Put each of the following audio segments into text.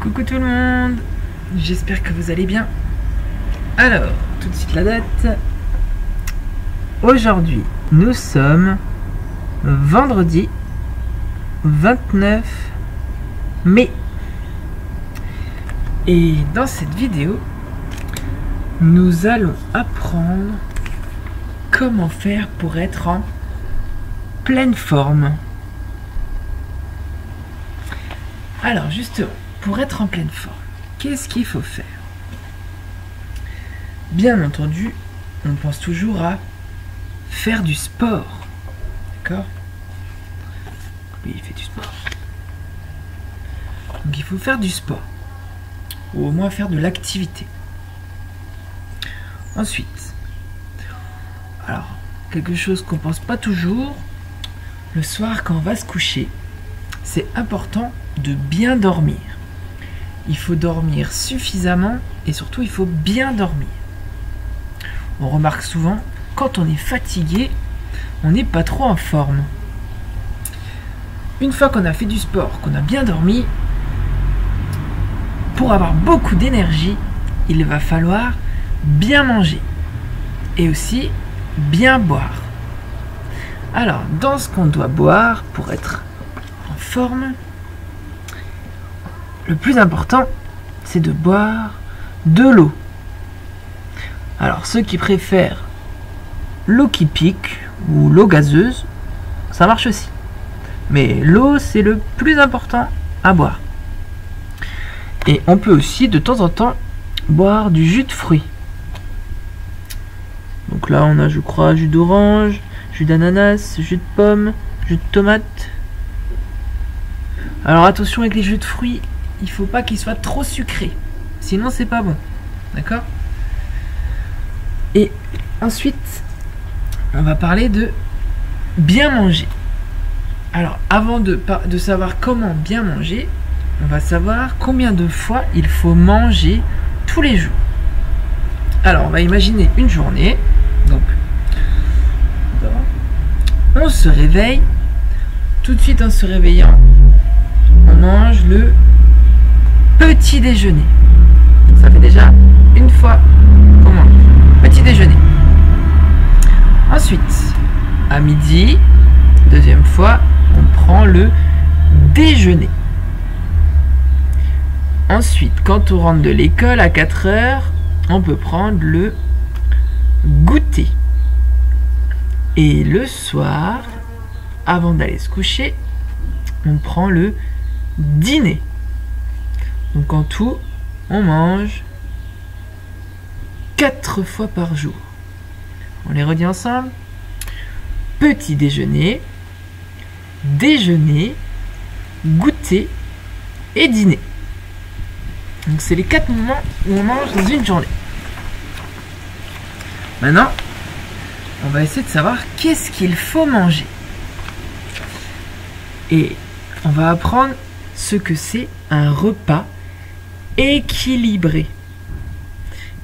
Coucou tout le monde, j'espère que vous allez bien. Alors, tout de suite la date. Aujourd'hui, nous sommes vendredi 29 mai. Et dans cette vidéo, nous allons apprendre comment faire pour être en pleine forme. Alors justement, pour être en pleine forme, qu'est-ce qu'il faut faire? Bien entendu, on pense toujours à faire du sport. D'accord? Lui, il fait du sport. Donc il faut faire du sport. Ou au moins faire de l'activité. Ensuite, alors, quelque chose qu'on pense pas toujours, le soir quand on va se coucher, c'est important de bien dormir. Il faut dormir suffisamment et surtout il faut bien dormir. On remarque souvent, quand on est fatigué, on n'est pas trop en forme. Une fois qu'on a fait du sport, qu'on a bien dormi, pour avoir beaucoup d'énergie, il va falloir bien manger et aussi bien boire. Alors, dans ce qu'on doit boire pour être en forme, le plus important, c'est de boire de l'eau. Alors, ceux qui préfèrent l'eau qui pique ou l'eau gazeuse, ça marche aussi. Mais l'eau, c'est le plus important à boire. Et on peut aussi, de temps en temps, boire du jus de fruits. Donc là, on a, je crois, jus d'orange, jus d'ananas, jus de pomme, jus de tomate. Alors attention avec les jus de fruits, il faut pas qu'ils soient trop sucrés. Sinon, c'est pas bon. D'accord? Et ensuite, on va parler de bien manger. Alors, avant de savoir comment bien manger, on va savoir combien de fois il faut manger tous les jours. Alors, on va imaginer une journée. Donc, on se réveille. Tout de suite en se réveillant, on mange le petit déjeuner. Ça fait déjà une fois qu'on mange. Petit déjeuner. Ensuite, à midi, deuxième fois, on prend le déjeuner. Ensuite, quand on rentre de l'école à 4 heures, on peut prendre le goûter. Et le soir, avant d'aller se coucher, on prend le dîner. Donc en tout, on mange 4 fois par jour. On les redit ensemble. Petit déjeuner, déjeuner, goûter et dîner. Donc c'est les 4 moments où on mange dans une journée. Maintenant, on va essayer de savoir qu'est-ce qu'il faut manger. Et on va apprendre ce que c'est un repas équilibré.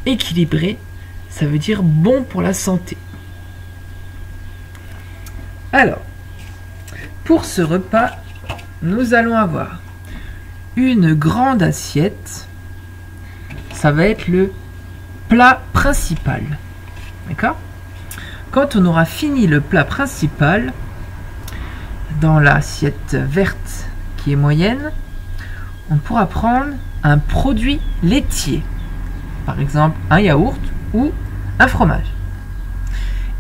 Équilibré, ça veut dire bon pour la santé. Alors, pour ce repas, nous allons avoir une grande assiette. Ça va être le plat principal. D'accord? Quand on aura fini le plat principal, dans l'assiette verte qui est moyenne, on pourra prendre un produit laitier. Par exemple, un yaourt ou un fromage.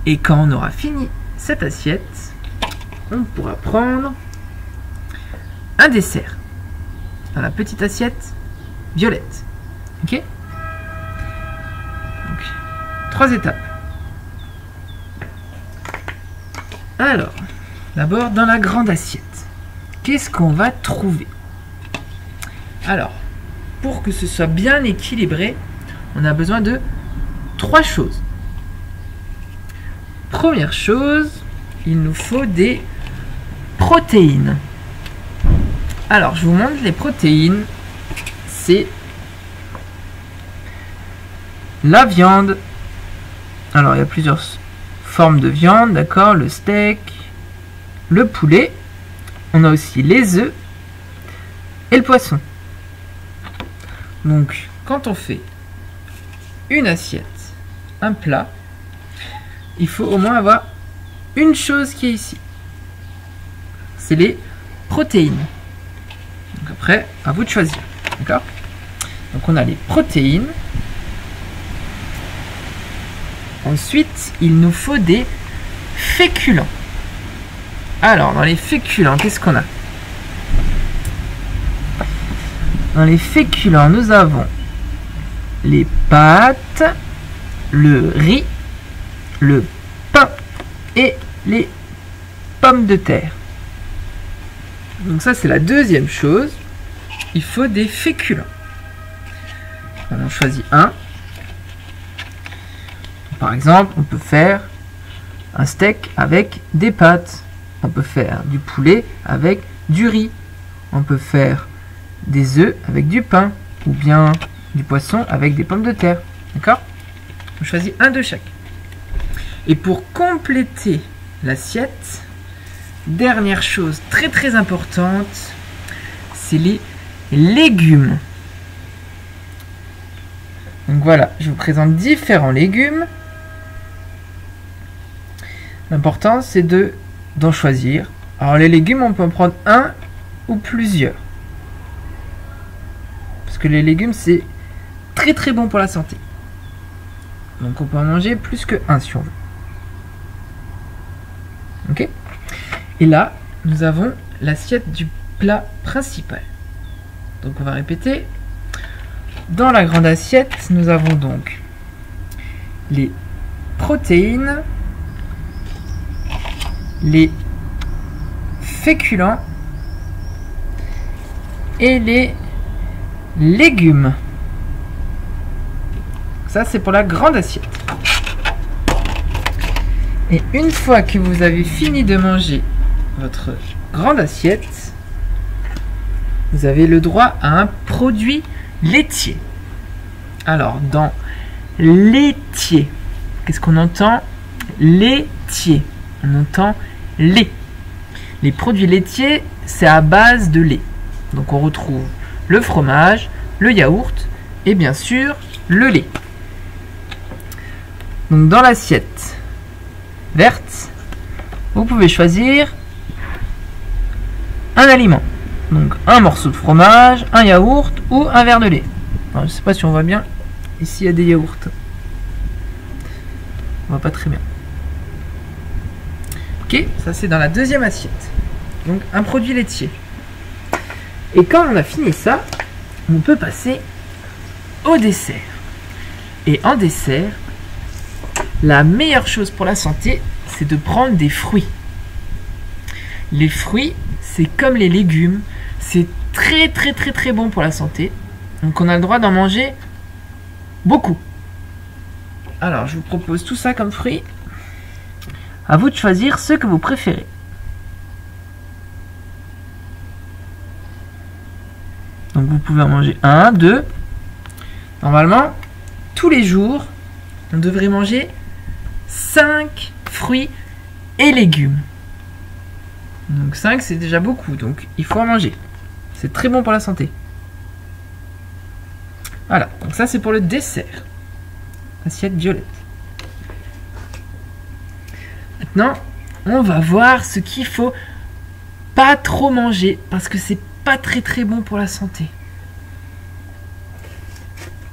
Et quand on aura fini cette assiette, on pourra prendre un dessert dans la petite assiette violette. Ok? Donc, 3 étapes. Alors, d'abord dans la grande assiette, qu'est-ce qu'on va trouver? Alors, pour que ce soit bien équilibré, on a besoin de 3 choses. Première chose, il nous faut des protéines. Alors, je vous montre les protéines. C'est la viande. Alors, il y a plusieurs formes de viande, d'accord? Le steak, le poulet. On a aussi les œufs et le poisson. Donc, quand on fait une assiette, un plat, il faut au moins avoir une chose qui est ici. C'est les protéines. Donc après, à vous de choisir. D'accord? Donc on a les protéines. Ensuite, il nous faut des féculents. Alors, dans les féculents, qu'est-ce qu'on a? Dans les féculents, nous avons les pâtes, le riz, le pain et les pommes de terre. Donc ça, c'est la deuxième chose. Il faut des féculents. On en choisit un. Par exemple, on peut faire un steak avec des pâtes. On peut faire du poulet avec du riz. On peut faire des œufs avec du pain. Ou bien du poisson avec des pommes de terre. D'accord? On choisit un de chaque. Et pour compléter l'assiette, dernière chose très très importante, c'est les légumes. Donc voilà, je vous présente différents légumes. L'important c'est d'en choisir. Alors les légumes, on peut en prendre un ou plusieurs. Parce que les légumes, c'est très très bon pour la santé. Donc on peut en manger plus que un si on veut. Ok? Et là, nous avons l'assiette du plat principal. Donc on va répéter. Dans la grande assiette, nous avons donc les protéines, les féculents et les légumes. Ça, c'est pour la grande assiette. Et une fois que vous avez fini de manger votre grande assiette, vous avez le droit à un produit laitier. Alors, dans laitier, qu'est-ce qu'on entend? Laitier. On entend lait. Les produits laitiers, c'est à base de lait. Donc, on retrouve le fromage, le yaourt et bien sûr le lait. Donc, dans l'assiette verte, vous pouvez choisir un aliment. Donc un morceau de fromage, un yaourt ou un verre de lait. Alors, je ne sais pas si on voit bien. Ici il y a des yaourts. On voit pas très bien. Ok, ça c'est dans la deuxième assiette. Donc un produit laitier. Et quand on a fini ça, on peut passer au dessert. Et en dessert, la meilleure chose pour la santé, c'est de prendre des fruits. Les fruits, c'est comme les légumes, c'est très très très très bon pour la santé. Donc on a le droit d'en manger beaucoup. Alors je vous propose tout ça comme fruits. À vous de choisir ceux que vous préférez. Donc vous pouvez en manger 1, 2. Normalement, tous les jours, on devrait manger 5 fruits et légumes. Donc 5 c'est déjà beaucoup, donc il faut en manger. C'est très bon pour la santé. Voilà, donc ça c'est pour le dessert. Assiette violette. Maintenant, on va voir ce qu'il faut pas trop manger parce que c'est pas très très bon pour la santé.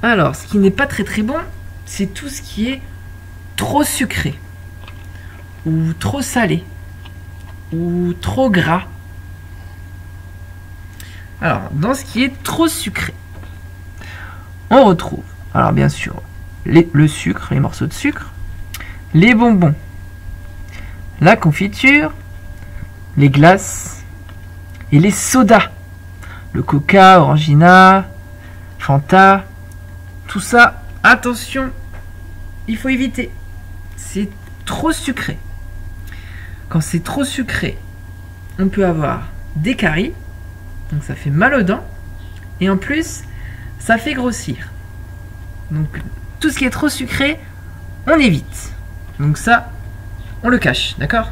Alors, ce qui n'est pas très très bon, c'est tout ce qui est trop sucré ou trop salé ou trop gras. Alors, dans ce qui est trop sucré, on retrouve, alors bien sûr, le sucre, les morceaux de sucre, les bonbons, la confiture, les glaces et les sodas. Le Coca, Orangina, Fanta, tout ça, attention, il faut éviter. C'est trop sucré. Quand c'est trop sucré, on peut avoir des caries, donc ça fait mal aux dents, et en plus, ça fait grossir. Donc tout ce qui est trop sucré, on évite. Donc ça, on le cache, d'accord?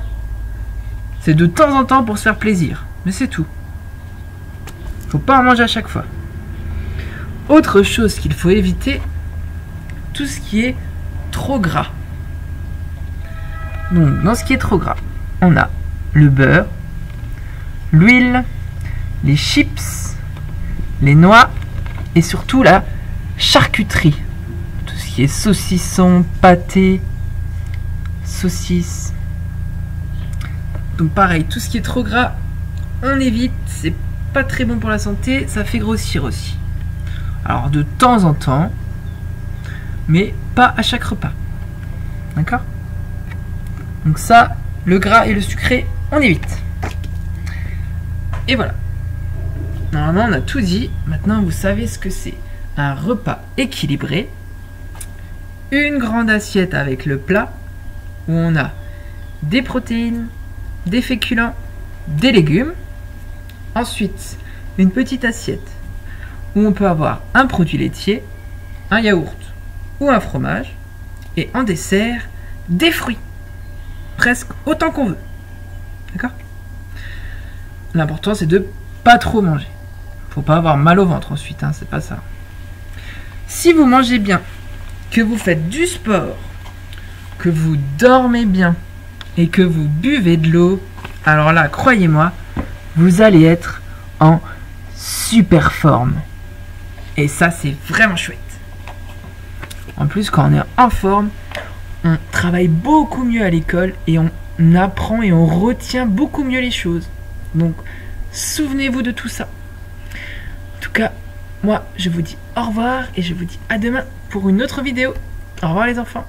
C'est de temps en temps pour se faire plaisir, mais c'est tout. Faut pas en manger à chaque fois. Autre chose qu'il faut éviter, tout ce qui est trop gras. Donc, dans ce qui est trop gras, on a le beurre, l'huile, les chips, les noix et surtout la charcuterie. Tout ce qui est saucisson, pâté, saucisse. Donc pareil, tout ce qui est trop gras, on évite, c'est pas très bon pour la santé, ça fait grossir aussi. Alors de temps en temps, mais pas à chaque repas. D'accord? Donc ça, le gras et le sucré, on évite. Et voilà. Normalement, on a tout dit. Maintenant, vous savez ce que c'est. Un repas équilibré. Une grande assiette avec le plat, où on a des protéines, des féculents, des légumes. Ensuite, une petite assiette, où on peut avoir un produit laitier, un yaourt ou un fromage. Et en dessert, des fruits. Presque autant qu'on veut. D'accord? L'important c'est de pas trop manger. Faut pas avoir mal au ventre ensuite, hein, c'est pas ça. Si vous mangez bien, que vous faites du sport, que vous dormez bien et que vous buvez de l'eau, alors là, croyez-moi, vous allez être en super forme. Et ça, c'est vraiment chouette. En plus, quand on est en forme, on travaille beaucoup mieux à l'école et on apprend et on retient beaucoup mieux les choses. Donc, souvenez-vous de tout ça. En tout cas, moi, je vous dis au revoir et je vous dis à demain pour une autre vidéo. Au revoir les enfants.